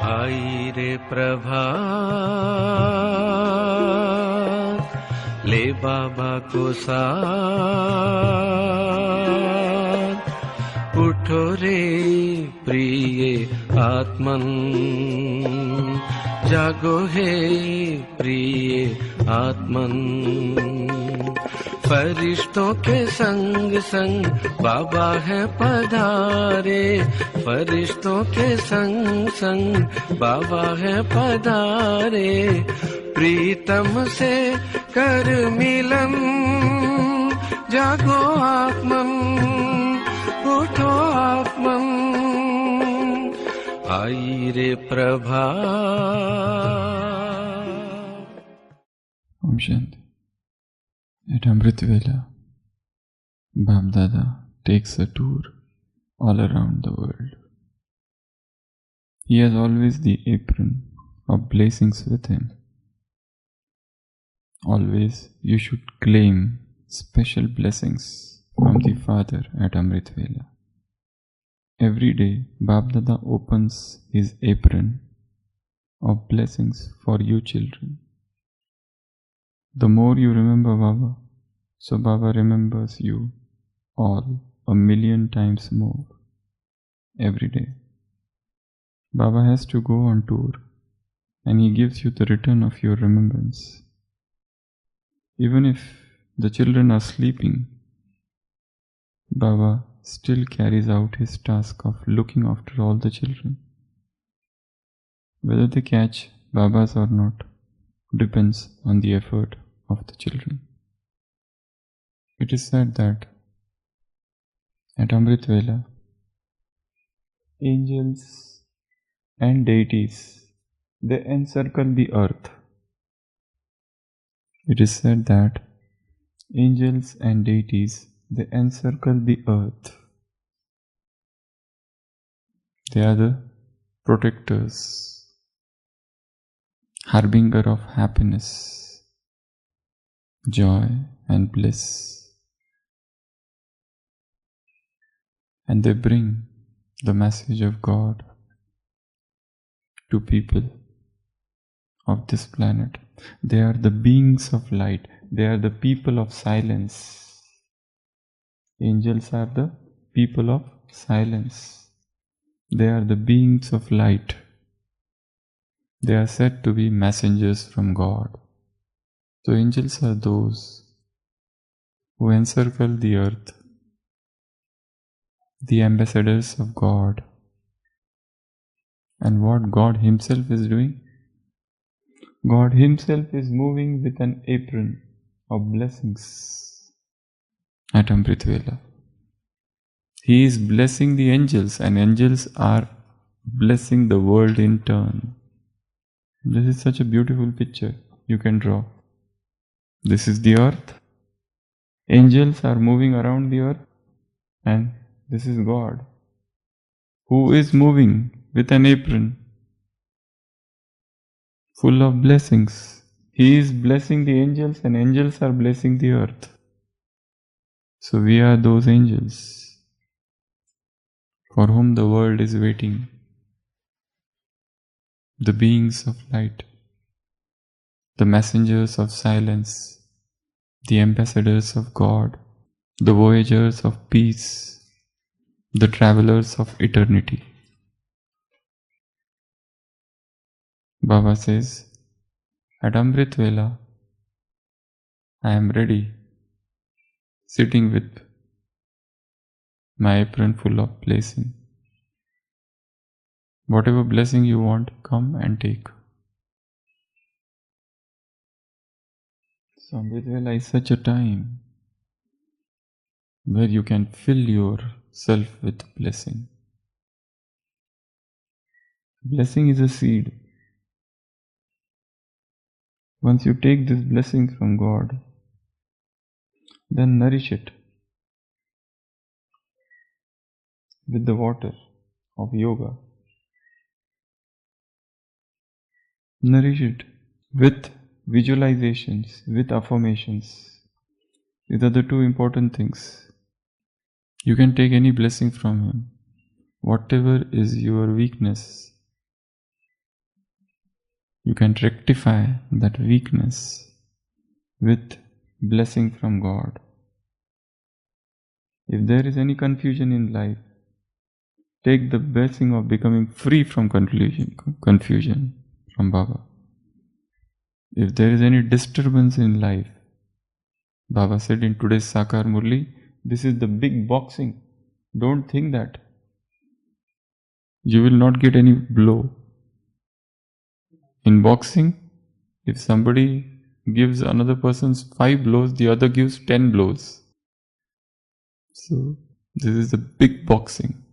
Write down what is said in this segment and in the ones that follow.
आई रे प्रभात, ले बाबा को साथ, उठो रे प्रिय आत्मन, जागो हे प्रिय आत्मन। फरिश्तों के संग संग बाबा है पधारे, फरिश्तों के संग संग बाबा है पधारे। प्रीतम से कर मिलन, जागो आत्मन, उठो आत्मन, आई रे प्रभात। Om Shanti. At Amritvela, Bab Dada takes a tour all around the world. He has always the apron of blessings with him. Always you should claim special blessings from the Father at Amritvela. Every day Bab Dada opens his apron of blessings for you children. The more you remember Baba, so Baba remembers you all 1,000,000 times more every day. Baba has to go on tour and he gives you the return of your remembrance. Even if the children are sleeping, Baba still carries out his task of looking after all the children. Whether they catch Babas or not depends on the effort of the children. It is said that at Amritvela, angels and deities, they encircle the earth. It is said that angels and deities, they encircle the earth. They are the protectors, harbinger of happiness, joy and bliss. And they bring the message of God to people of this planet. They are the beings of light. They are the people of silence. Angels are the people of silence. They are the beings of light. They are said to be messengers from God. So angels are those who encircle the earth, the ambassadors of God. And what God Himself is doing? God Himself is moving with an apron of blessings at Amritvela. He is blessing the angels, and angels are blessing the world in turn. This is such a beautiful picture you can draw. This is the earth. Angels are moving around the earth, and this is God, who is moving with an apron full of blessings. He is blessing the angels, and angels are blessing the earth. So we are those angels for whom the world is waiting. The beings of light, the messengers of silence, the ambassadors of God, the voyagers of peace, the travelers of eternity. Baba says, at Amritvela, I am ready, sitting with my apron full of blessing. Whatever blessing you want, come and take. So Amritvela is such a time where you can fill yourself with blessing. Blessing is a seed. Once you take this blessing from God, then nourish it with the water of yoga. Nourish it with visualizations, with affirmations. These are the two important things. You can take any blessing from him. Whatever is your weakness, you can rectify that weakness with blessing from God. If there is any confusion in life, take the blessing of becoming free from confusion from Baba. If there is any disturbance in life, Baba said in today's Sakar Murli, this is the big boxing. Don't think that. You will not get any blow. In boxing, if somebody gives another person's 5 blows, the other gives 10 blows. So, this is the big boxing.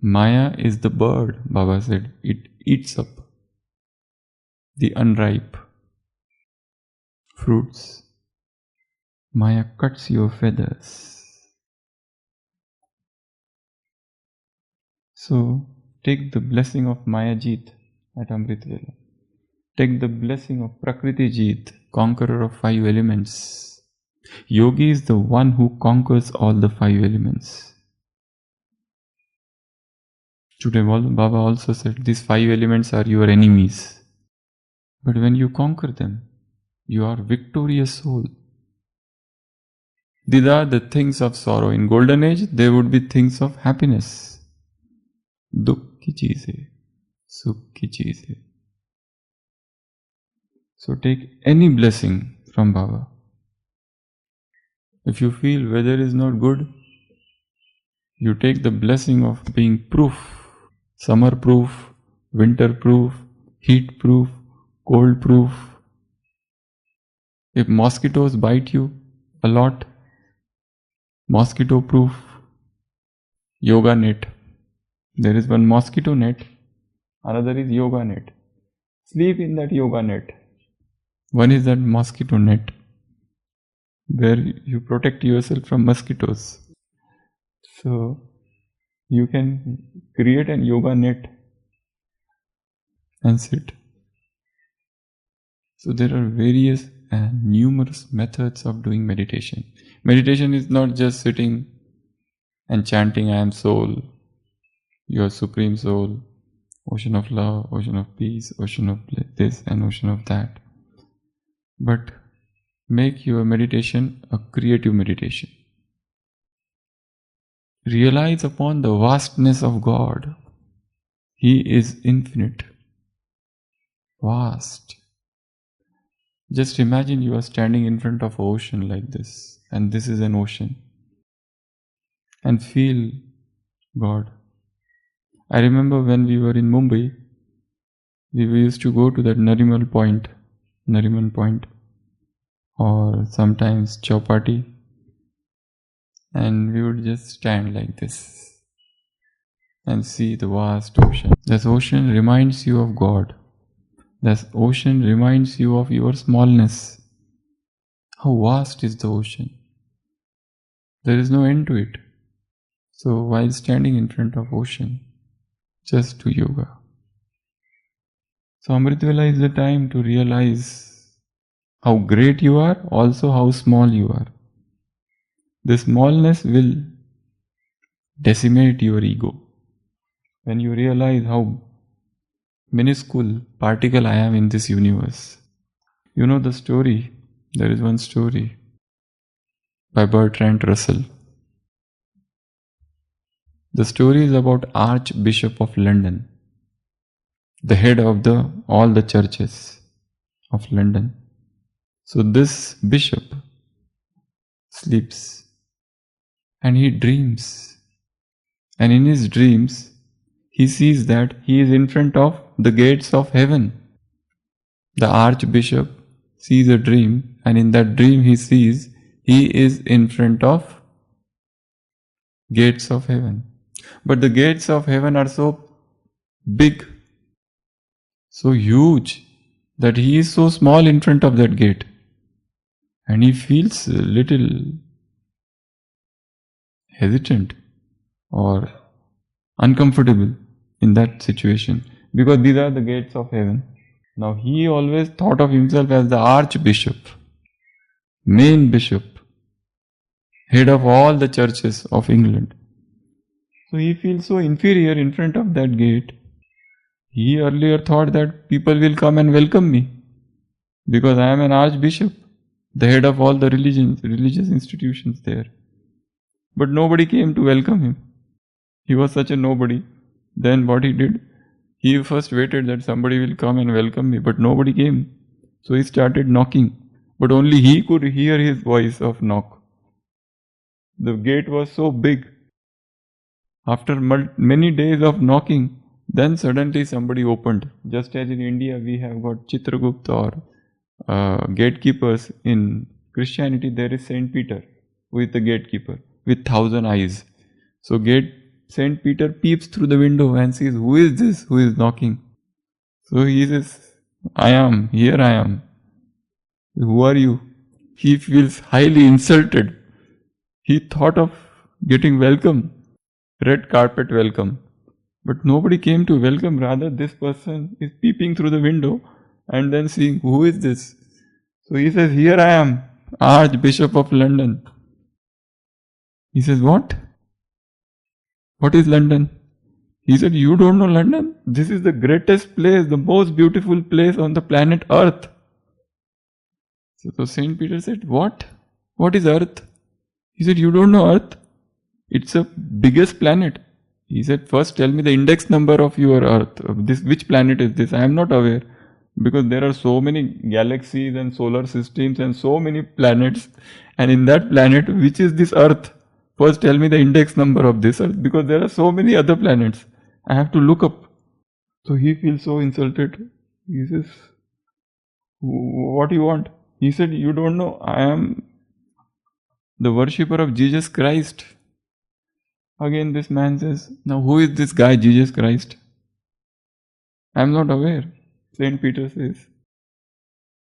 Maya is the bird, Baba said. It eats up the unripe fruits. Maya cuts your feathers. So, take the blessing of Maya Jeet at Amritvela. Take the blessing of Prakriti Jeet, conqueror of 5 elements. Yogi is the one who conquers all the 5 elements. Today Baba also said these 5 elements are your enemies. But when you conquer them, you are victorious soul. These are the things of sorrow. In golden age, there would be things of happiness. Dukh ki cheez hai, sukh ki cheez hai. So take any blessing from Baba. If you feel weather is not good, you take the blessing of being proof, summer proof, winter proof, heat proof, cold proof. If mosquitoes bite you a lot, mosquito proof, yoga net. There is one mosquito net, another is yoga net. Sleep in that yoga net. One is that mosquito net, where you protect yourself from mosquitoes. So, you can create an yoga net and sit. So, there are various and numerous methods of doing meditation. Meditation is not just sitting and chanting, I am soul, your supreme soul, ocean of love, ocean of peace, ocean of this and ocean of that. But make your meditation a creative meditation. Realize upon the vastness of God. He is infinite, vast. Just imagine you are standing in front of an ocean like this, and this is an ocean. And feel God. I remember when we were in Mumbai, we used to go to that Nariman Point, or sometimes Chowpatty, and we would just stand like this and see the vast ocean. This ocean reminds you of God. This ocean reminds you of your smallness. How vast is the ocean? There is no end to it. So while standing in front of ocean, just do yoga. So Amritvela is the time to realize how great you are, also how small you are. The smallness will decimate your ego. When you realize how minuscule particle I am in this universe. You know the story, there is one story by Bertrand Russell. The story is about Archbishop of London, the head of all the churches of London. So this bishop sleeps and he dreams. And in his dreams, he sees that he is in front of the gates of heaven. The Archbishop sees a dream, and in that dream he sees he is in front of gates of heaven. But the gates of heaven are so big, so huge, that he is so small in front of that gate. And he feels a little hesitant or uncomfortable in that situation, because these are the gates of heaven. Now he always thought of himself as the Archbishop, main bishop, head of all the churches of England. So he feels so inferior in front of that gate. He earlier thought that people will come and welcome me because I am an archbishop, the head of all the religious institutions there. But nobody came to welcome him. He was such a nobody. Then what he did, he first waited that somebody will come and welcome me, but nobody came. So he started knocking, but only he could hear his voice of knock. The gate was so big. After many days of knocking, then suddenly somebody opened. Just as in India we have got Chitragupta or gatekeepers, in Christianity there is Saint Peter, who is the gatekeeper with 1,000 eyes. So Saint Peter peeps through the window and sees, who is this who is knocking? So he says, here I am. Who are you? He feels highly insulted. He thought of getting welcome, red carpet welcome. But nobody came to welcome. Rather, this person is peeping through the window and then seeing, who is this? So he says, here I am, Archbishop of London. He says, what? What is London? He said, you don't know London? This is the greatest place, the most beautiful place on the planet Earth. So Saint Peter said, what? What is Earth? He said, you don't know Earth? It's the biggest planet. He said, first tell me the index number of your Earth. Which planet is this? I am not aware. Because there are so many galaxies and solar systems and so many planets. And in that planet, which is this Earth? First tell me the index number of this Earth. Because there are so many other planets. I have to look up. So he feels so insulted. He says, what do you want? He said, you don't know, I am the worshipper of Jesus Christ. Again this man says, now who is this guy Jesus Christ? I am not aware. Saint Peter says.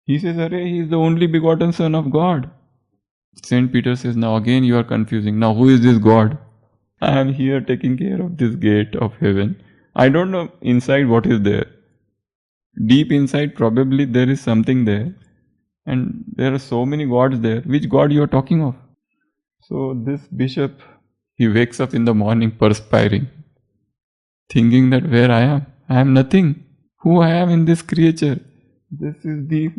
He says, Arey, he is the only begotten Son of God. Saint Peter says, now again you are confusing. Now who is this God? I am here taking care of this gate of heaven. I don't know inside what is there. Deep inside probably there is something there. And there are so many gods there. Which God you are talking of? So this bishop, he wakes up in the morning perspiring, thinking that where I am nothing. Who I am in this creature? This is the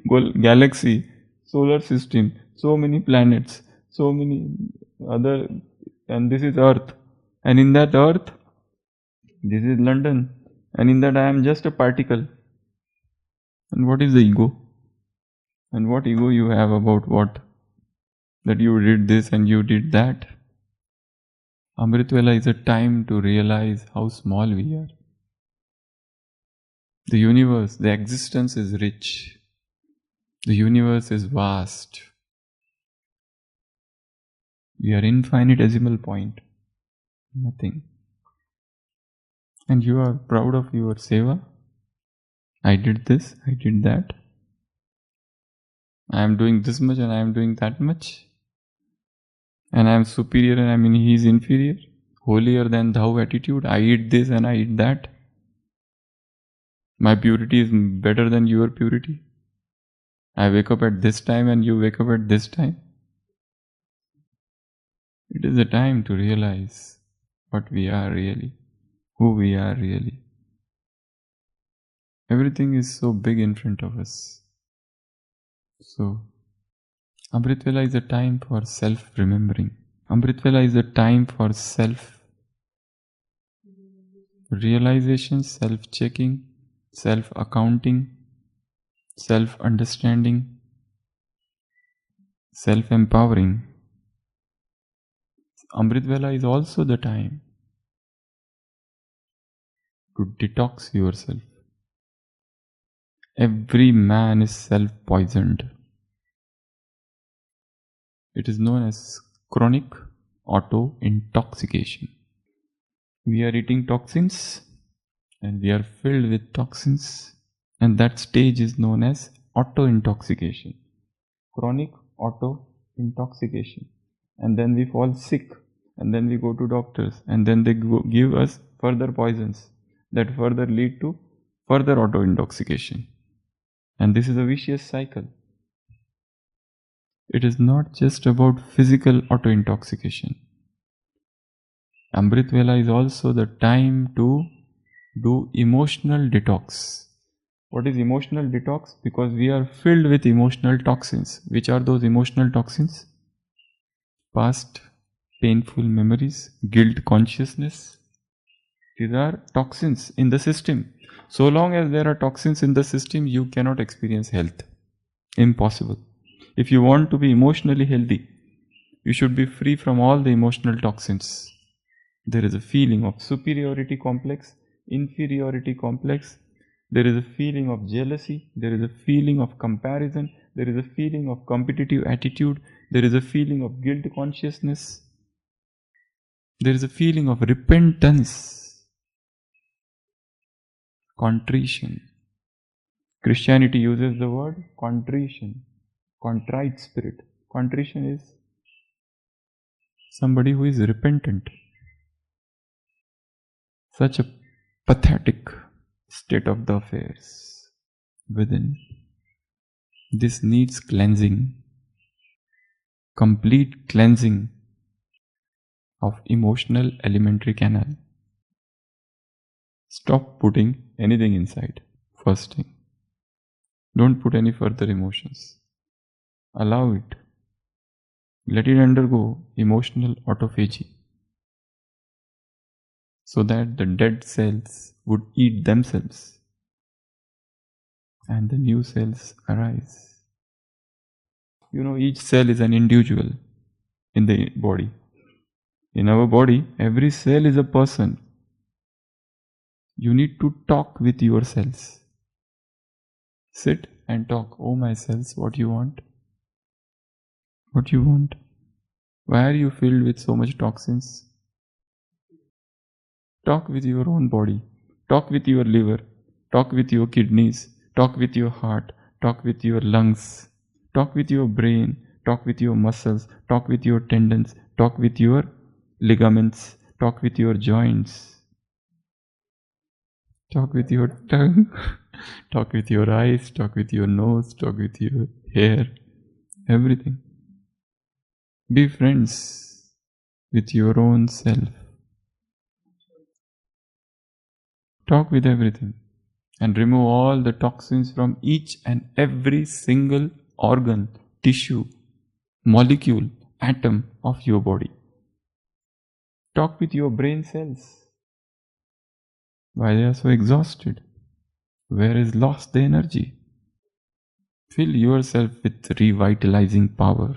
galaxy, solar system, so many planets, so many other, and this is Earth. And in that Earth, this is London. And in that I am just a particle. And what is the ego? And what ego you have about what? That you did this and you did that. Amritvela is a time to realize how small we are. The universe, the existence is rich. The universe is vast. We are infinitesimal point. Nothing. And you are proud of your seva. I did this, I did that. I am doing this much and I am doing that much. And I am superior and he is inferior. Holier than thou attitude. I eat this and I eat that. My purity is better than your purity. I wake up at this time and you wake up at this time. It is a time to realize what we are really, who we are really. Everything is so big in front of us. So, Amritvela is a time for self-remembering. Amritvela is a time for self-realization, self-checking, self-accounting, self-understanding, self-empowering. Amritvela is also the time to detox yourself. Every man is self-poisoned. It is known as chronic auto-intoxication. We are eating toxins and we are filled with toxins, and that stage is known as auto-intoxication. Chronic auto-intoxication. And then we fall sick, and then we go to doctors, and then they give us further poisons that further lead to further auto-intoxication. And this is a vicious cycle. It is not just about physical auto-intoxication. Amritvela is also the time to do emotional detox. What is emotional detox? Because we are filled with emotional toxins. Which are those emotional toxins? Past painful memories, guilt consciousness. These are toxins in the system. So long as there are toxins in the system, you cannot experience health. Impossible. If you want to be emotionally healthy, you should be free from all the emotional toxins. There is a feeling of superiority complex, inferiority complex. There is a feeling of jealousy. There is a feeling of comparison. There is a feeling of competitive attitude. There is a feeling of guilt consciousness. There is a feeling of repentance, contrition. Christianity uses the word contrition, contrite spirit. Contrition is somebody who is repentant. Such a pathetic state of the affairs within. This needs cleansing, complete cleansing of emotional elementary canal. Stop putting anything inside. First thing. Don't put any further emotions. Allow it. Let it undergo emotional autophagy, so that the dead cells would eat themselves and the new cells arise. You know, each cell is an individual in the body. In our body, every cell is a person. You need to talk with your cells. Sit and talk. Oh, my cells, what you want? What you want? Why are you filled with so much toxins? Talk with your own body. Talk with your liver. Talk with your kidneys. Talk with your heart. Talk with your lungs. Talk with your brain. Talk with your muscles. Talk with your tendons. Talk with your ligaments. Talk with your joints. Talk with your tongue. Talk with your eyes. Talk with your nose. Talk with your hair. Everything. Be friends with your own self. Talk with everything and remove all the toxins from each and every single organ, tissue, molecule, atom of your body. Talk with your brain cells. Why they are so exhausted? Where is lost the energy? Fill yourself with revitalizing power,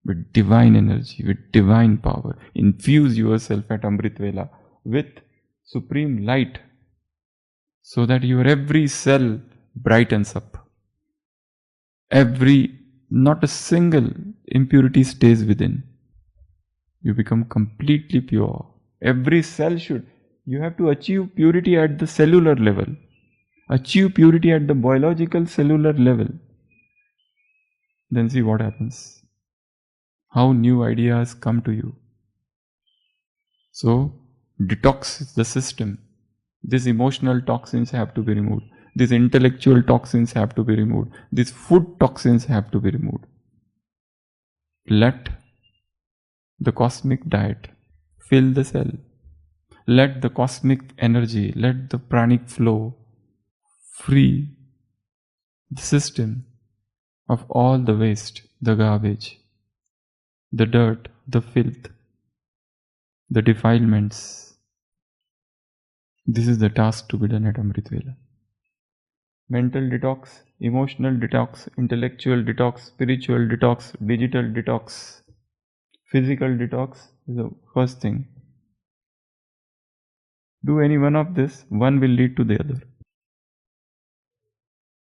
with divine energy, with divine power. Infuse yourself at Amritvela with supreme light, so that your every cell brightens up. Not a single impurity stays within. You become completely pure. Every cell you have to achieve purity at the cellular level. Achieve purity at the biological cellular level. Then see what happens. How new ideas come to you. So, detox the system. These emotional toxins have to be removed. These intellectual toxins have to be removed. These food toxins have to be removed. Let the cosmic diet fill the cell. Let the cosmic energy, let the pranic flow free the system of all the waste, the garbage, the dirt, the filth, the defilements. This is the task to be done at Amritvela. Mental detox, emotional detox, intellectual detox, spiritual detox, digital detox, physical detox is the first thing. Do any one of this, one will lead to the other.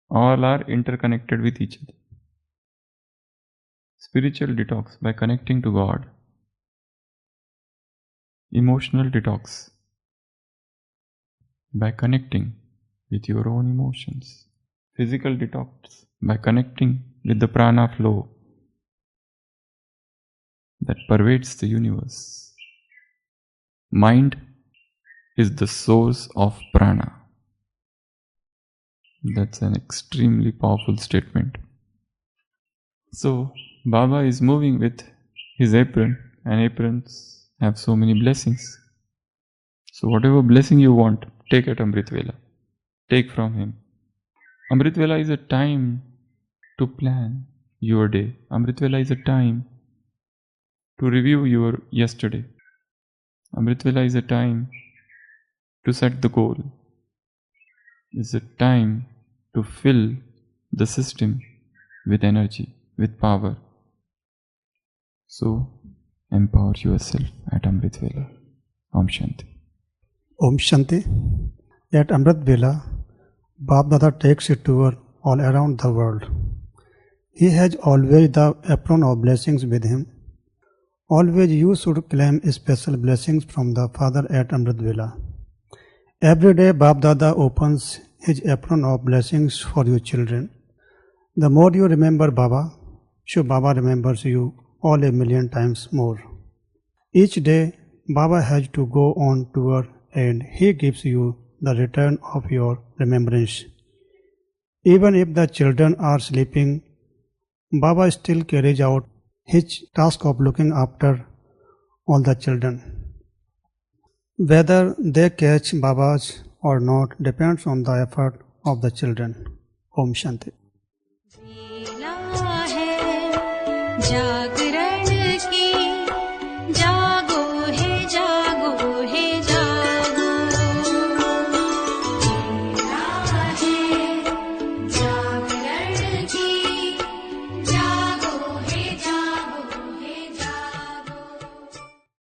All are interconnected with each other. Spiritual detox by connecting to God. Emotional detox by connecting with your own emotions. Physical detox by connecting with the prana flow that pervades the universe. Mind is the source of prana. That's an extremely powerful statement. So, Baba is moving with his apron, and aprons have so many blessings. So whatever blessing you want, take at Amritvela. Take from him. Amritvela is a time to plan your day. Amritvela is a time to review your yesterday. Amritvela is a time to set the goal. It's a time to fill the system with energy, with power. So empower yourself at Amritvela. Om Shanti. Om Shanti. At Amritvela, Bab Dada takes a tour all around the world. He has always the apron of blessings with him. Always you should claim special blessings from the Father at Amritvela. Every day Bab Dada opens his apron of blessings for you children. The more you remember Baba, so Baba remembers you all a million times more. Each day Baba has to go on tour and he gives you the return of your remembrance. Even if the children are sleeping, Baba still carries out his task of looking after all the children. Whether they catch Babas or not depends on the effort of the children. Om Shanti.